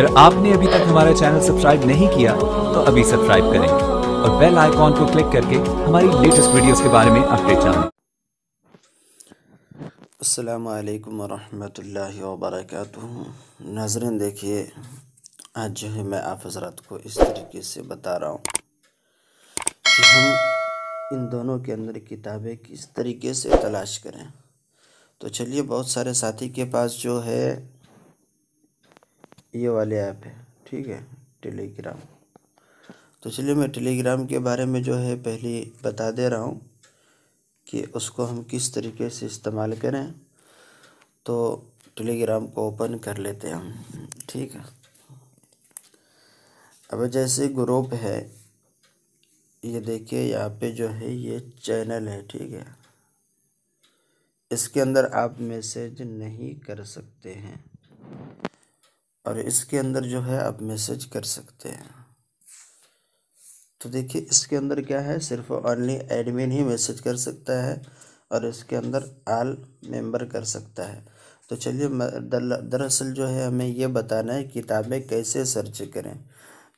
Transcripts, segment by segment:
अगर आपने अभी तक हमारा चैनल सब्सक्राइब नहीं किया तो अभी सब्सक्राइब करें और बेल आइकॉन को क्लिक करके हमारी लेटेस्ट वीडियोस के बारे में अपडेट जानें। अस्सलामु अलैकुम वरहमतुल्लाहि वबरकातुहू। नाज़रीन देखिए, आज जो है मैं आप हज़रात को इस तरीके से बता रहा हूँ कि हम इन दोनों के अंदर किताबें किस तरीके से तलाश करें। तो चलिए, बहुत सारे साथी के पास जो है ये वाले ऐप है, ठीक है, टेलीग्राम। तो चलिए, मैं टेलीग्राम के बारे में जो है पहले बता दे रहा हूँ कि उसको हम किस तरीके से इस्तेमाल करें। तो टेलीग्राम को ओपन कर लेते हैं हम, ठीक है। अब जैसे ग्रुप है, ये देखिए यहाँ पे जो है ये चैनल है, ठीक है। इसके अंदर आप मैसेज नहीं कर सकते हैं और इसके अंदर जो है आप मैसेज कर सकते हैं। तो देखिए, इसके अंदर क्या है, सिर्फ ओनली एडमिन ही मैसेज कर सकता है और इसके अंदर ऑल मेंबर कर सकता है। तो चलिए, दरअसल जो है हमें ये बताना है किताबें कैसे सर्च करें।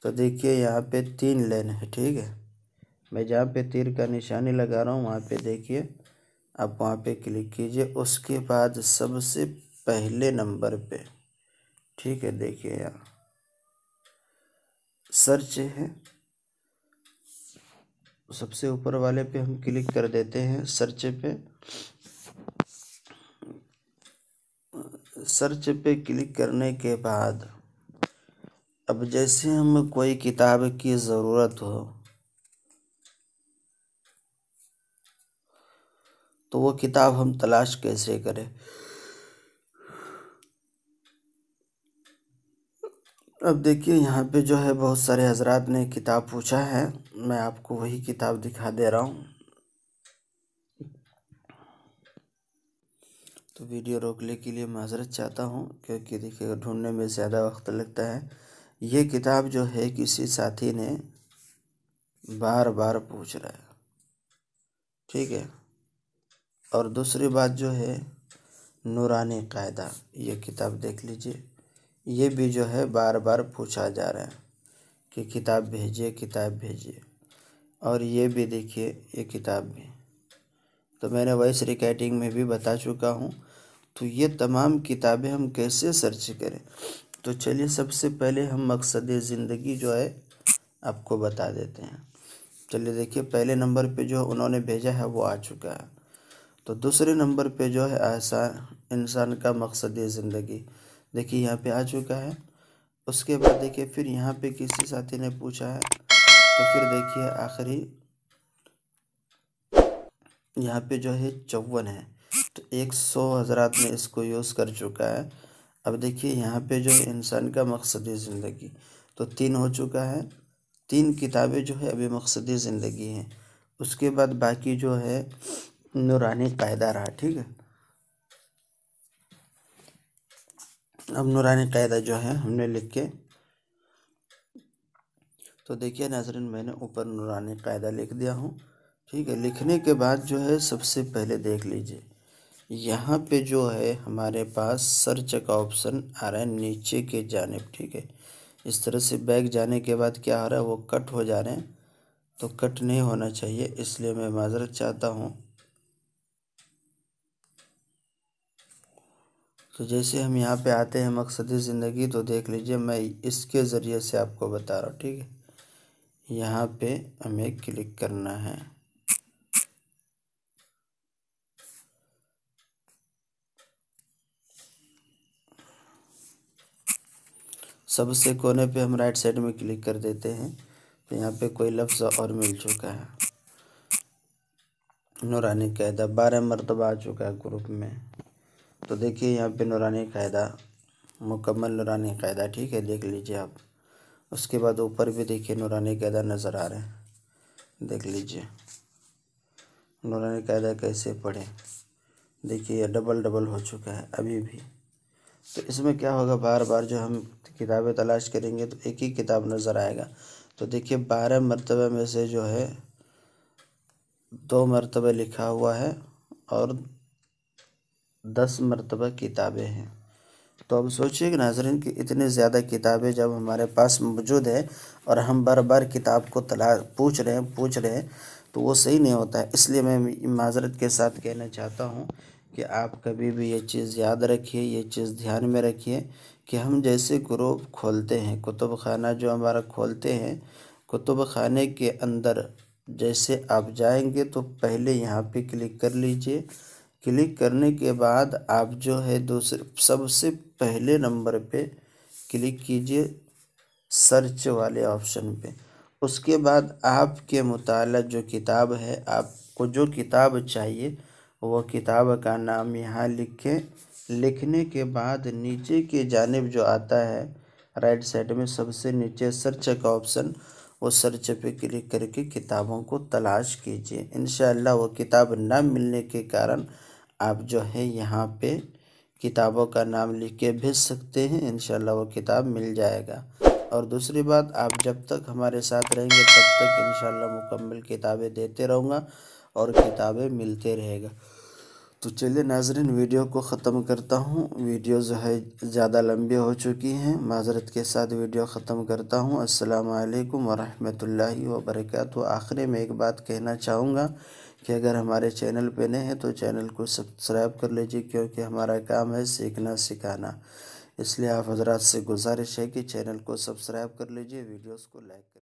तो देखिए, यहाँ पे 3 लाइन है, ठीक है। मैं जहाँ पे तीर का निशानी लगा रहा हूँ वहाँ पे देखिए, आप वहाँ पे क्लिक कीजिए। उसके बाद सबसे पहले नंबर पे, ठीक है, देखिए यहाँ सर्च है, सबसे ऊपर वाले पे हम क्लिक कर देते हैं, सर्च पे। सर्च पे क्लिक करने के बाद अब जैसे हमें कोई किताब की ज़रूरत हो तो वो किताब हम तलाश कैसे करें। अब देखिए, यहाँ पे जो है बहुत सारे हजरात ने किताब पूछा है, मैं आपको वही किताब दिखा दे रहा हूँ। तो वीडियो रोकने के लिए माजरत चाहता हूँ, क्योंकि देखिए ढूंढने में ज़्यादा वक्त लगता है। ये किताब जो है किसी साथी ने बार बार पूछ रहा है, ठीक है। और दूसरी बात जो है, नूरानी कायदा, ये किताब देख लीजिए, ये भी जो है बार बार पूछा जा रहा है कि किताब भेजिए, किताब भेजिए। और ये भी देखिए, ये किताब भी, तो मैंने वॉइस रिकॉर्डिंग में भी बता चुका हूँ। तो ये तमाम किताबें हम कैसे सर्च करें। तो चलिए, सबसे पहले हम मकसद ज़िंदगी जो है आपको बता देते हैं। चलिए देखिए, पहले नंबर पे जो उन्होंने भेजा है वो आ चुका है। तो दूसरे नंबर पे जो है आसान इंसान का मकसद ज़िंदगी, देखिए यहाँ पे आ चुका है। उसके बाद देखिए फिर यहाँ पे किसी साथी ने पूछा है, तो फिर देखिए आखिरी यहाँ पे जो है 54 है। तो 100 हज़रात ने इसको यूज़ कर चुका है। अब देखिए यहाँ पे जो है इंसान का मकसद ज़िंदगी, तो 3 हो चुका है। 3 किताबें जो है अभी मकसद ज़िंदगी हैं। उसके बाद बाकी जो है नूरानी कायदा रहा, ठीक है। अब नूरानी कायदा जो है हमने लिख के, तो देखिए नाज़रीन, मैंने ऊपर नूरानी कायदा लिख दिया हूँ, ठीक है। लिखने के बाद जो है सबसे पहले देख लीजिए, यहाँ पे जो है हमारे पास सर्च का ऑप्शन आ रहा है नीचे के जानिब, ठीक है। इस तरह से बैक जाने के बाद क्या हो रहा है, वो कट हो जा रहे हैं। तो कट नहीं होना चाहिए, इसलिए मैं माजरत चाहता हूँ। तो जैसे हम यहाँ पे आते हैं मकसद ज़िंदगी, तो देख लीजिए मैं इसके ज़रिए से आपको बता रहा हूँ, ठीक है। यहाँ पे हमें क्लिक करना है। सबसे कोने पे हम राइट साइड में क्लिक कर देते हैं। तो यहाँ पे कोई लफ्ज़ और मिल चुका है, नूरानी कायदा 12 मरतबा आ चुका है ग्रुप में। तो देखिए यहाँ पे नूरानी कायदा, मुकम्मल नूरानी कायदा, ठीक है, देख लीजिए आप। उसके बाद ऊपर भी देखिए नूरानी कायदा नज़र आ रहे हैं, देख लीजिए नूरानी कायदा कैसे पढ़े। देखिए ये डबल डबल हो चुका है अभी भी। तो इसमें क्या होगा, बार बार जो हम किताबें तलाश करेंगे तो एक ही किताब नज़र आएगा। तो देखिए 12 मरतबे में से जो है 2 मरतबे लिखा हुआ है और 10 मरतबा किताबें हैं। तो अब सोचिए कि नाज़रीन कि इतनी ज़्यादा किताबें जब हमारे पास मौजूद है और हम बार बार किताब को पूछ रहे हैं तो वो सही नहीं होता है। इसलिए मैं माज़रत के साथ कहना चाहता हूँ कि आप कभी भी ये चीज़ याद रखिए, ये चीज़ ध्यान में रखिए कि हम जैसे ग्रुप खोलते हैं, कुतुब खाना जो हमारा खोलते हैं, कुतुब खाने के अंदर जैसे आप जाएंगे तो पहले यहाँ पे क्लिक कर लीजिए। क्लिक करने के बाद आप जो है दूसरे सबसे पहले नंबर पे क्लिक कीजिए सर्च वाले ऑप्शन पे। उसके बाद आपके मुताला जो किताब है, आपको जो किताब चाहिए वो किताब का नाम यहाँ लिखें। लिखने के बाद नीचे के जानिब जो आता है राइट साइड में सबसे नीचे सर्च का ऑप्शन, वो सर्च पे क्लिक करके किताबों को तलाश कीजिए। इंशाअल्लाह वो किताब ना मिलने के कारण आप जो है यहाँ पे किताबों का नाम लिख के भेज सकते हैं, इंशाअल्लाह वो किताब मिल जाएगा। और दूसरी बात, आप जब तक हमारे साथ रहेंगे तब तक इंशाअल्लाह मुकम्मल किताबें देते रहूँगा और किताबें मिलते रहेगा। तो चलिए नाज़रीन, वीडियो को ख़त्म करता हूँ। वीडियो जो है ज़्यादा लंबी हो चुकी हैं, माज़रत के साथ वीडियो ख़त्म करता हूँ। अस्सलामु अलैकुम वरहमतुल्लाहि वबरकातुहू। आखिरी में एक बात कहना चाहूँगा कि अगर हमारे चैनल पे नए हैं तो चैनल को सब्सक्राइब कर लीजिए, क्योंकि हमारा काम है सीखना सिखाना। इसलिए आप हजरात से गुजारिश है कि चैनल को सब्सक्राइब कर लीजिए, वीडियोस को लाइक कर